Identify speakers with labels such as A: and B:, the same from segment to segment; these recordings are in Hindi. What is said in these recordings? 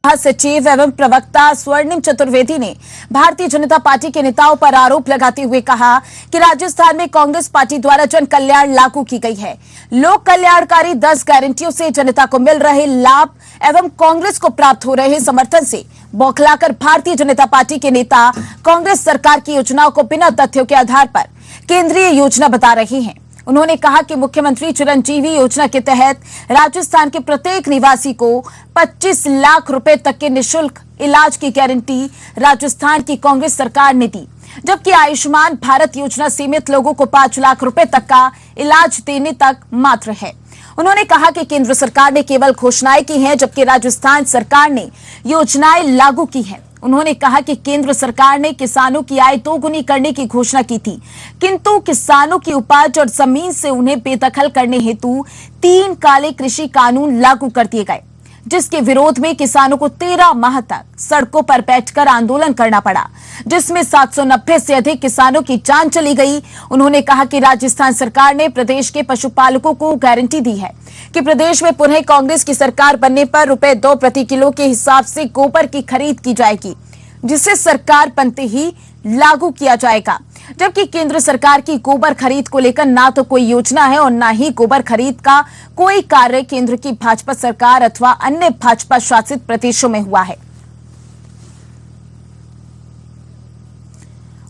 A: सचिव एवं प्रवक्ता स्वर्णिम चतुर्वेदी ने भारतीय जनता पार्टी के नेताओं पर आरोप लगाते हुए कहा कि राजस्थान में कांग्रेस पार्टी द्वारा जन कल्याण लागू की गई है। लोक कल्याणकारी 10 गारंटियों से जनता को मिल रहे लाभ एवं कांग्रेस को प्राप्त हो रहे समर्थन से बौखलाकर भारतीय जनता पार्टी के नेता कांग्रेस सरकार की योजनाओं को बिना तथ्यों के आधार पर केंद्रीय योजना बता रहे हैं। उन्होंने कहा कि मुख्यमंत्री चिरंजीवी योजना के तहत राजस्थान के प्रत्येक निवासी को 25 लाख रुपए तक के निशुल्क इलाज की गारंटी राजस्थान की कांग्रेस सरकार ने दी, जबकि आयुष्मान भारत योजना सीमित लोगों को 5 लाख रुपए तक का इलाज देने तक मात्र है। उन्होंने कहा कि केंद्र सरकार ने केवल घोषणाएं की हैं, जबकि राजस्थान सरकार ने योजनाएं लागू की हैं। उन्होंने कहा कि केंद्र सरकार ने किसानों की आय दोगुनी करने की घोषणा की थी, किंतु किसानों की उपज और जमीन से उन्हें बेदखल करने हेतु 3 काले कृषि कानून लागू कर दिए गए, जिसके विरोध में किसानों को 13 माह तक सड़कों पर बैठकर आंदोलन करना पड़ा, जिसमें 790 से अधिक किसानों की जान चली गई। उन्होंने कहा कि राजस्थान सरकार ने प्रदेश के पशुपालकों को गारंटी दी है कि प्रदेश में पुनः कांग्रेस की सरकार बनने पर ₹2 प्रति किलो के हिसाब से गोबर की खरीद की जाएगी, जिसे सरकार बनते ही लागू किया जाएगा। जबकि केंद्र सरकार की गोबर खरीद को लेकर ना तो कोई योजना है और ना ही गोबर खरीद का कोई कार्य केंद्र की भाजपा सरकार अथवा अन्य भाजपा शासित प्रदेशों में हुआ है।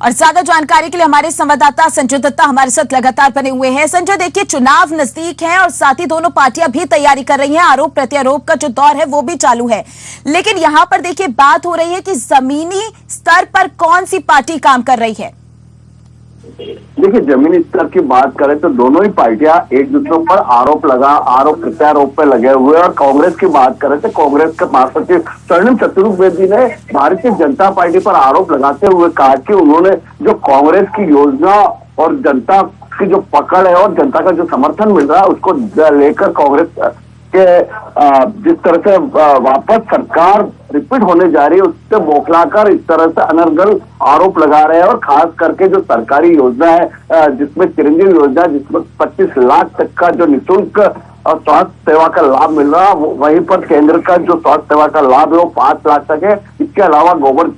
A: और ज्यादा जानकारी के लिए हमारे संवाददाता संजय दत्ता हमारे साथ लगातार बने हुए हैं। संजय, देखिए, चुनाव नजदीक है और साथ ही दोनों पार्टियां भी तैयारी कर रही हैं, आरोप प्रत्यारोप का जो दौर है वो भी चालू है, लेकिन यहां पर देखिए बात हो रही है कि जमीनी स्तर पर कौन सी पार्टी काम कर रही है।
B: देखिए, जमीनी स्तर की बात करें तो दोनों ही पार्टियां एक दूसरे पर आरोप प्रत्यारोप पे लगे हुए हैं। और कांग्रेस की बात करें तो कांग्रेस के महासचिव स्वर्णिम चतुर्वेदी ने भारतीय जनता पार्टी पर आरोप लगाते हुए कहा कि उन्होंने जो कांग्रेस की योजना और जनता की जो पकड़ है और जनता का जो समर्थन मिल रहा है उसको लेकर कांग्रेस के जिस तरह से वापस सरकार रिपीट होने जा रही है उससे बौखलाकर इस तरह से अनर्गल आरोप लगा रहे हैं। और खास करके जो सरकारी योजना है जिसमें चिरंजीवी योजना, जिसमें 25 लाख तक का जो निःशुल्क स्वास्थ्य सेवा का लाभ मिल रहा है, वहीं पर केंद्र का जो स्वास्थ्य सेवा का लाभ है वो 5 लाख तक है। इसके अलावा गोबर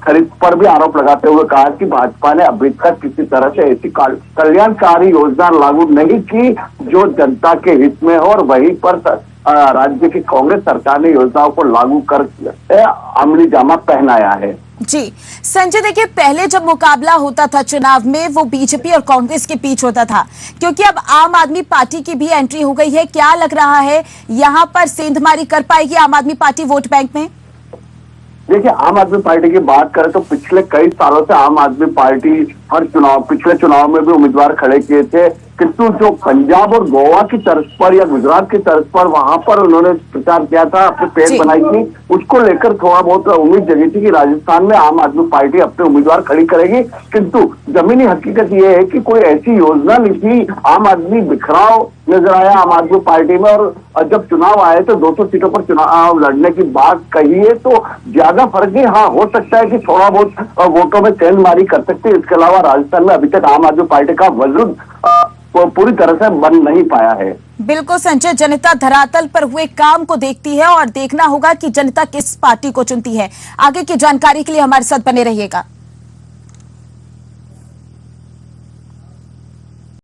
B: खरीद पर भी आरोप लगाते हुए कहा कि भाजपा ने अभी तक किसी तरह से ऐसी कल्याणकारी योजना लागू नहीं की जो जनता के हित में हो, और वहीं पर राज्य की कांग्रेस सरकार ने योजनाओं को लागू कर अमली जामा पहनाया है।
A: जी संजय, देखिए, पहले जब मुकाबला होता था चुनाव में वो बीजेपी और कांग्रेस के बीच होता था, क्योंकि अब आम आदमी पार्टी की भी एंट्री हो गई है। क्या लग रहा है यहाँ पर सेंधमारी कर पाएगी आम आदमी पार्टी वोट बैंक में?
B: देखिए, आम आदमी पार्टी की बात करें तो पिछले कई सालों से आम आदमी पार्टी पिछले चुनाव में भी उम्मीदवार खड़े किए थे, किंतु जो पंजाब और गोवा की तर्ज पर या गुजरात की तर्ज पर वहां पर उन्होंने प्रचार किया था, अपनी पेड़ बनाई थी, उसको लेकर थोड़ा बहुत उम्मीद जगी थी कि राजस्थान में आम आदमी पार्टी अपने उम्मीदवार खड़ी करेगी। किंतु जमीनी हकीकत ये है कि कोई ऐसी योजना नहीं थी, आम आदमी बिखराव नजर आया आम आदमी पार्टी में। और जब चुनाव आए तो 200 सीटों पर चुनाव लड़ने की बात कही है तो ज्यादा फर्क नहीं, हाँ हो सकता है कि थोड़ा बहुत वोटों में सेंधमारी कर सकते हैं। इसके अलावा राजस्थान में अभी तक आम आदमी पार्टी का वजूद पूरी तरह से बन नहीं पाया है।
A: बिल्कुल संजय, जनता धरातल पर हुए काम को देखती है और देखना होगा कि जनता किस पार्टी को चुनती है। आगे की जानकारी के लिए हमारे साथ बने रहिएगा।